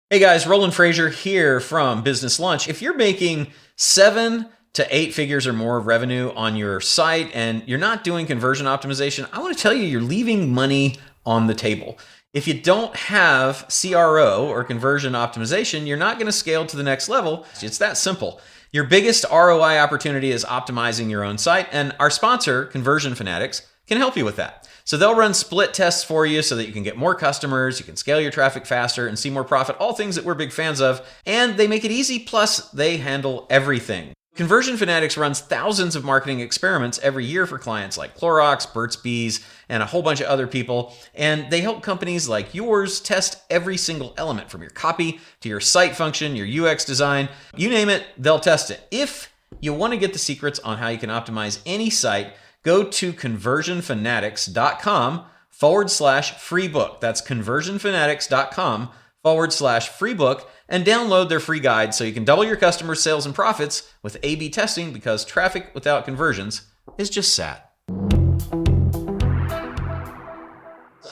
Hey guys, Roland Frazier here from Business Lunch. If you're making 7 to 8 figures or more of revenue on your site and you're not doing conversion optimization, I want to tell you you're leaving money on the table. If you don't have CRO or conversion optimization, you're not going to scale to the next level. It's that simple. Your biggest ROI opportunity is optimizing your own site, and our sponsor, Conversion Fanatics, can help you with that. So they'll run split tests for you so that you can get more customers, you can scale your traffic faster and see more profit, all things that we're big fans of. And they make it easy, plus they handle everything. Conversion Fanatics runs thousands of marketing experiments every year for clients like Clorox, Burt's Bees, and a whole bunch of other people. And they help companies like yours test every single element from your copy to your site function, your UX design, you name it, they'll test it. If you want to get the secrets on how you can optimize any site, go to conversionfanatics.com/free book. That's conversionfanatics.com/free book and download their free guide so you can double your customers' sales and profits with A/B testing, because traffic without conversions is just sad.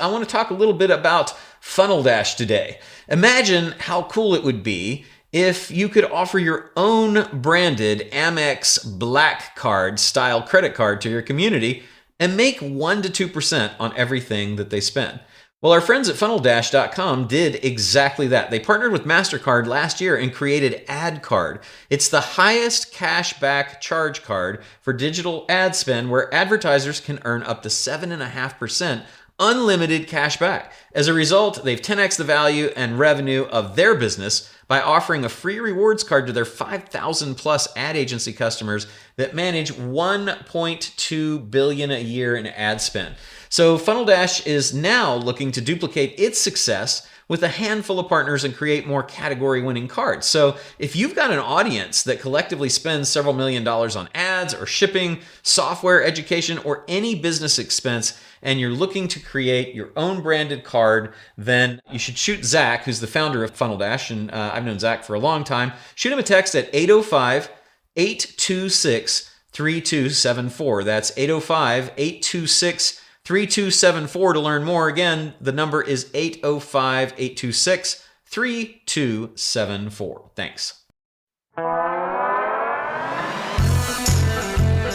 I want to talk a little bit about Funnel Dash today. Imagine how cool it would be if you could offer your own branded Amex Black Card style credit card to your community and make 1 to 2% on everything that they spend. Well, our friends at funneldash.com did exactly that. They partnered with MasterCard last year and created Ad Card. It's the highest cashback charge card for digital ad spend, where advertisers can earn up to 7.5% unlimited cash back. As a result, they've 10x the value and revenue of their business by offering a free rewards card to their 5,000 plus ad agency customers that manage $1.2 billion a year in ad spend. So Funnel Dash is now looking to duplicate its success with a handful of partners and create more category-winning cards. So if you've got an audience that collectively spends several $1,000,000 on ads or shipping, software, education, or any business expense, and you're looking to create your own branded card, then you should shoot Zach, who's the founder of Funnel Dash, and I've known Zach for a long time. Shoot him a text at 805-826-3274. That's 805-826-3274 to learn more. Again, the number is 805-826-3274. Thanks.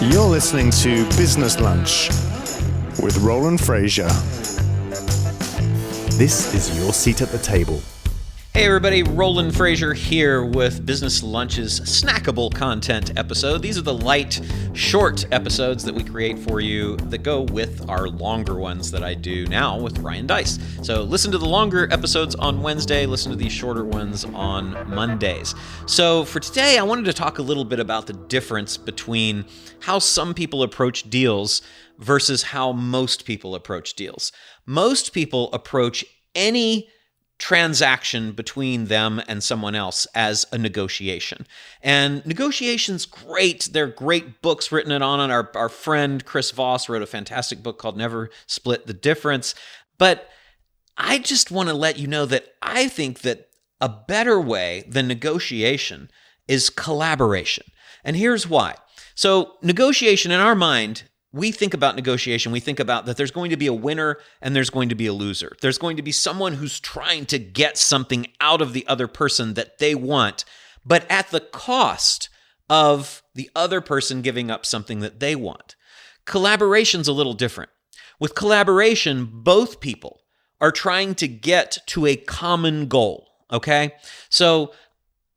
You're listening to Business Lunch with Roland Frazier. This is your seat at the table. Hey everybody, Roland Frazier here with Business Lunch's snackable content episode. These are the light, short episodes that we create for you that go with our longer ones that I do now with Ryan Deiss. So listen to the longer episodes on Wednesday, listen to these shorter ones on Mondays. So for today, I wanted to talk a little bit about the difference between how some people approach deals versus how most people approach deals. Most people approach any transaction between them and someone else as a negotiation. And negotiation's great. They're great books written on. Our friend Chris Voss wrote a fantastic book called Never Split the Difference. But I just want to let you know that I think that a better way than negotiation is collaboration. And here's why. So negotiation, in our mind, we think about negotiation, we think about that there's going to be a winner and there's going to be a loser. There's going to be someone who's trying to get something out of the other person that they want, but at the cost of the other person giving up something that they want. Collaboration's a little different. With collaboration, both people are trying to get to a common goal, okay? So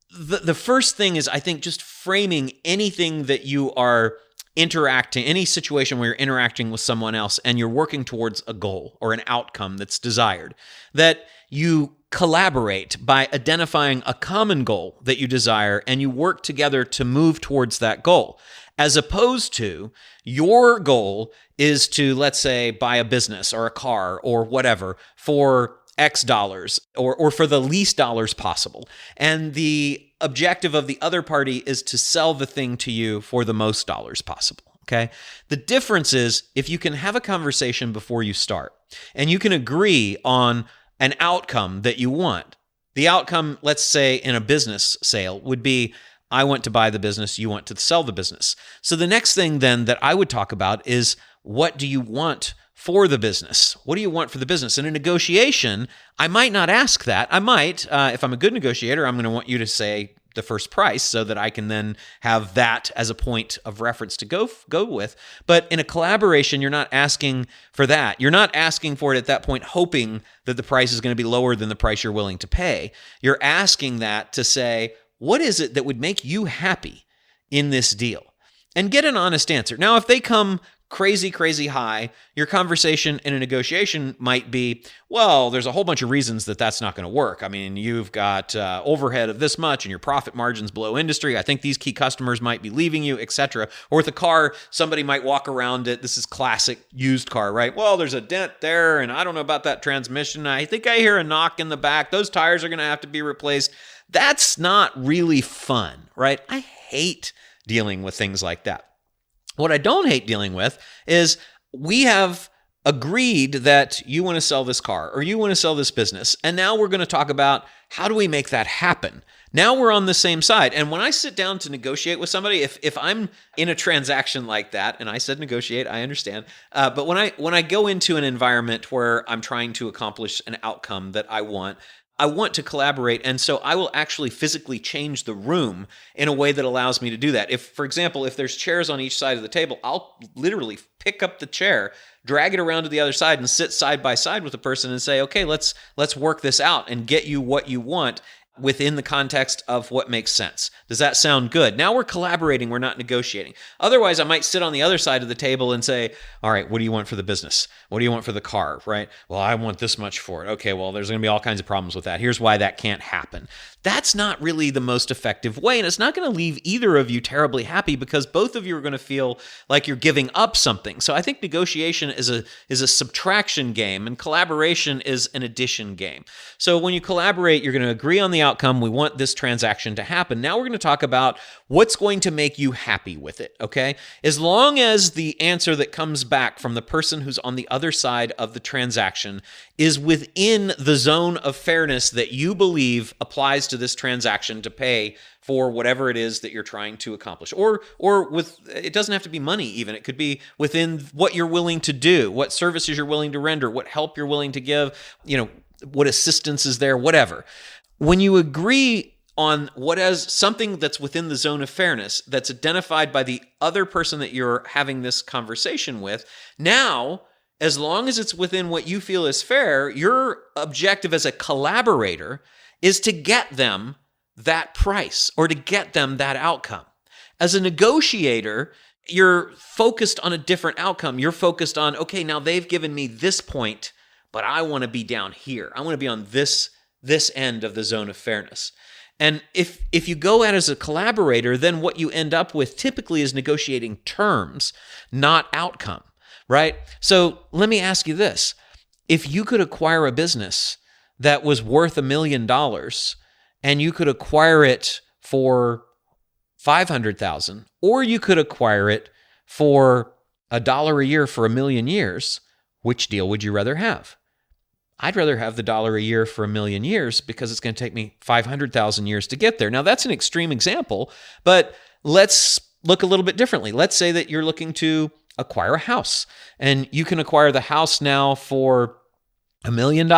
the first thing is, I think, just framing anything that you are any situation where you're interacting with someone else and you're working towards a goal or an outcome that's desired, that you collaborate by identifying a common goal that you desire and you work together to move towards that goal, as opposed to your goal is to, let's say, buy a business or a car or whatever for X dollars or for the least dollars possible. And the objective of the other party is to sell the thing to you for the most dollars possible. Okay. The difference is if you can have a conversation before you start and you can agree on an outcome that you want. The outcome, let's say in a business sale, would be, I want to buy the business, you want to sell the business. So the next thing then that I would talk about is, what do you want for the business? What do you want for the business? In a negotiation, I might not ask that. I might, if I'm a good negotiator, I'm going to want you to say the first price so that I can then have that as a point of reference to go with. But in a collaboration, you're not asking for that. You're not asking for it at that point, hoping that the price is going to be lower than the price you're willing to pay. You're asking that to say, what is it that would make you happy in this deal? And get an honest answer. Now, if they come crazy, crazy high, your conversation in a negotiation might be, well, there's a whole bunch of reasons that that's not going to work. I mean, you've got overhead of this much and your profit margin's below industry. I think these key customers might be leaving you, etc. Or with a car, somebody might walk around it. This is classic used car, right? Well, there's a dent there and I don't know about that transmission. I think I hear a knock in the back. Those tires are going to have to be replaced. That's not really fun, right? I hate dealing with things like that. What I don't hate dealing with is we have agreed that you want to sell this car or you want to sell this business, and now we're going to talk about how do we make that happen. Now we're on the same side. And when I sit down to negotiate with somebody, if I'm in a transaction like that, and I said negotiate, I understand, but when I go into an environment where I'm trying to accomplish an outcome that I want to collaborate, and so I will actually physically change the room in a way that allows me to do that. If, for example, if there's chairs on each side of the table, I'll literally pick up the chair, drag it around to the other side, and sit side by side with the person and say, okay, let's work this out and get you what you want within the context of what makes sense. Does that sound good? Now we're collaborating, we're not negotiating. Otherwise, I might sit on the other side of the table and say, all right, what do you want for the business? What do you want for the car, right? Well, I want this much for it. Okay, well, there's going to be all kinds of problems with that. Here's why that can't happen. That's not really the most effective way, and it's not going to leave either of you terribly happy because both of you are going to feel like you're giving up something. So I think negotiation is a subtraction game, and collaboration is an addition game. So when you collaborate, you're going to agree on the outcome. We want this transaction to happen. Now we're going to talk about what's going to make you happy with it, okay? As long as the answer that comes back from the person who's on the other side of the transaction is within the zone of fairness that you believe applies to this transaction to pay for whatever it is that you're trying to accomplish. Or with, it doesn't have to be money even. It could be within what you're willing to do, what services you're willing to render, what help you're willing to give, what assistance is there, whatever. When you agree on what is something that's within the zone of fairness that's identified by the other person that you're having this conversation with, now, as long as it's within what you feel is fair, your objective as a collaborator is to get them that price or to get them that outcome. As a negotiator, you're focused on a different outcome. You're focused on, okay, now they've given me this point, but I want to be down here. I want to be on this end of the zone of fairness. And if you go at as a collaborator, then what you end up with typically is negotiating terms, not outcome, right? So let me ask you this. If you could acquire a business that was worth $1 million and you could acquire it for $500,000, or you could acquire it for $1 a year for 1,000,000 years, which deal would you rather have? I'd rather have the $1 a year for 1,000,000 years because it's going to take me 500,000 years to get there. Now, that's an extreme example, but let's look a little bit differently. Let's say that you're looking to acquire a house, and you can acquire the house now for $1 million,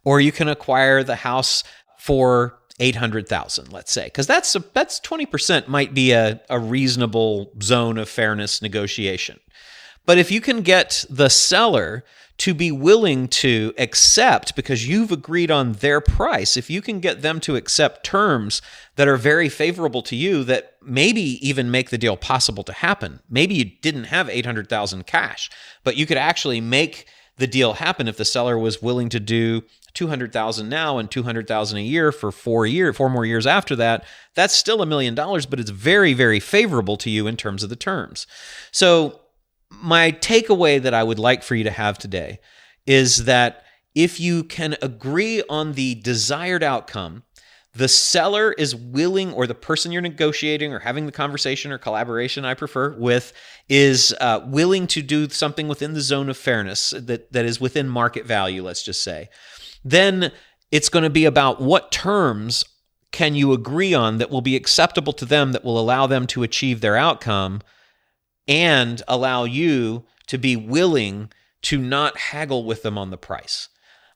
or you can acquire the house for 800,000, let's say, because that's 20% might be a reasonable zone of fairness negotiation. But if you can get the seller to be willing to accept, because you've agreed on their price, if you can get them to accept terms that are very favorable to you, that maybe even make the deal possible to happen. Maybe you didn't have 800,000 cash, but you could actually make the deal happen if the seller was willing to do 200,000 now and 200,000 a year for 4 more years after that. That's still $1 million, but it's very, very favorable to you in terms of the terms. So my takeaway that I would like for you to have today is that if you can agree on the desired outcome, the seller is willing, or the person you're negotiating or having the conversation or collaboration, I prefer, with, is willing to do something within the zone of fairness that is within market value, let's just say, then it's going to be about what terms can you agree on that will be acceptable to them, that will allow them to achieve their outcome and allow you to be willing to not haggle with them on the price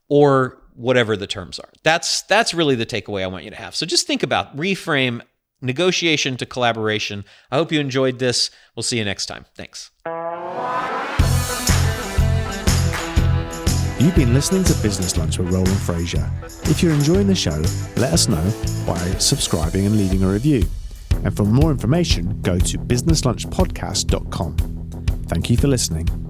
or whatever the terms are. That's really the takeaway I want you to have. So just think about, reframe negotiation to collaboration. I hope you enjoyed this. We'll see you next time. Thanks. You've been listening to Business Lunch with Roland Frazier. If you're enjoying the show, let us know by subscribing and leaving a review. And for more information, go to businesslunchpodcast.com. Thank you for listening.